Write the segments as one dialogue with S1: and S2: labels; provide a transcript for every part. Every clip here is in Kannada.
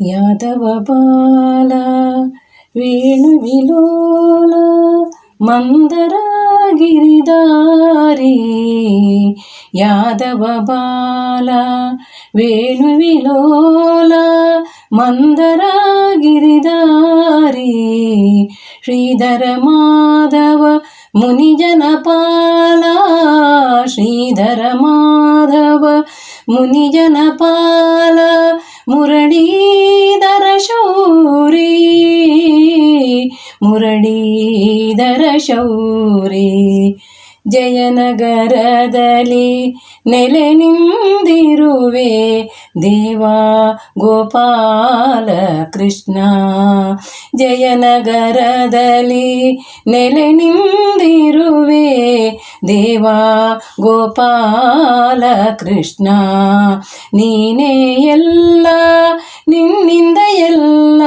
S1: యాదవ బాల వేణువిలోల మందర గిరిదారి యాదవ బాల వేణువిలోల మందర గిరిదారి శ్రీధర మాధవ మునిజనపాల శ్రీధర మాధవ మునిజనపాల మురళీధర ಶೌರಿ ಮುರಳೀಧರ ಶೌರಿ ಜಯನಗರದಲ್ಲಿ ನೆಲೆ ನಿಂದಿರುವೆ ದೇವಾ ಗೋಪಾಲ ಕೃಷ್ಣ ಜಯನಗರದಲ್ಲಿ ನೆಲೆ ನಿಂದಿರುವೆ ದೇವಾ ಗೋಪಾಲ ಕೃಷ್ಣ ನೀನೇ ಎಲ್ಲ ನಿನ್ನಿಂದ ಎಲ್ಲ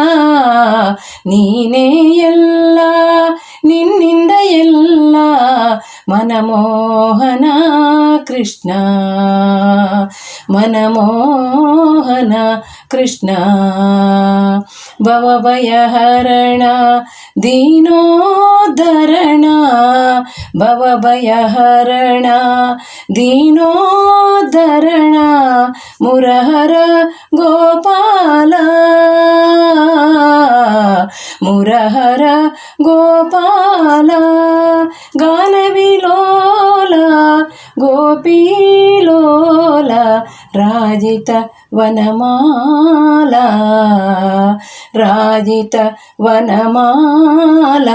S1: ನೀನೇ ಎಲ್ಲ ನಿನ್ನಿಂದ ಎಲ್ಲ ಮನಮೋಹನ ಕೃಷ್ಣ ಮನಮೋಹನ ಕೃಷ್ಣ ಭವಭಯಹರಣ ದೀನೋದ್ಧರಣ ಭವಭಯಹರಣ ದೀನೋದ್ಧರಣ ಮುರಹರ ಗೋಪಾಲ ಮುರಹರ ಗೋಪಾಲ ಗಾನವಿಲೋಲ ಗೋಪೀಲೋಲ ರಾಜಿತ ವನಮಾಲ ರಾಜಿತ ವನಮಾಲ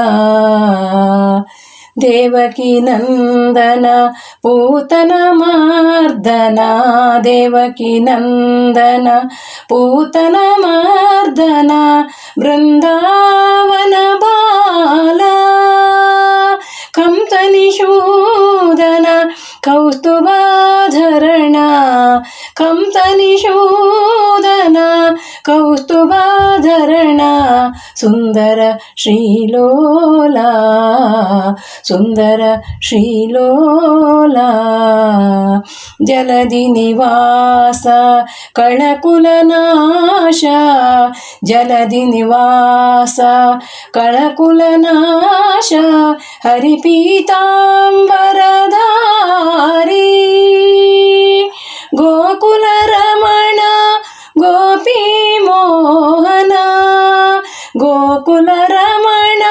S1: ದೇವಕಿ ನಂದನ ಪೂತನ ಮಾರ್ದನ ದೇವಕಿ ನಂದನ ಪೂತನ ಮಾರ್ದನ ಬೃಂದಾವನ ಬಾಲ ಕಂಸನಿಷೂದನ ಕೌಸ್ತುಭಾಧರಣ ಕಂಸನಿಷೂದನ ಕೌಸ್ತುಭಾಧರಣ ಸುಂದರ ಶ್ರೀಲೋಲ ಸುಂದರ ಶ್ರೀಲೋಲ ಜಲಧಿ ನಿವಾಸ ಕಳಕುಲನಾಶ ಜಲಧಿ ನಿವಾಸ ಕಳಕುಲನಾಶ ಹರಿಪೀತಾಂಬರಧಾರಿ ಗೋಕುಲ ರಮಣ ಗೋಪಿ ಮೋಹನ ಗೋಕುಲ ರಮಣ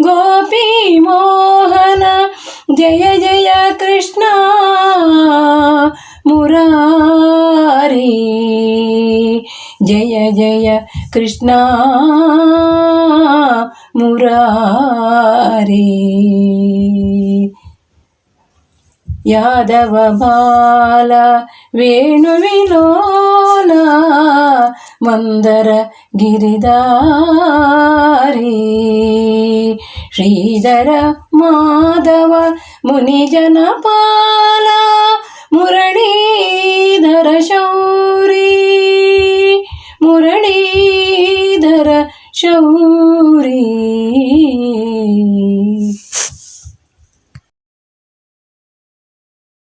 S1: ಗೋಪಿ ಮೋಹನ ಜಯ ಜಯ ಕೃಷ್ಣ ಮುರಾರಿ ಜಯ ಜಯ ಕೃಷ್ಣ ಮುರಾರಿ ಯಾದವ ಬಾಲ ವೇಣುವಿಲೋಲ ಮಂದರ ಗಿರಿದಾರಿ ಶ್ರೀಧರ ಮಾಧವ ಮುನಿಜನಪಾಲ ಮುರಳೀಧರ ಶೌರಿ ಮುರಳೀಧರ ಶೌರಿ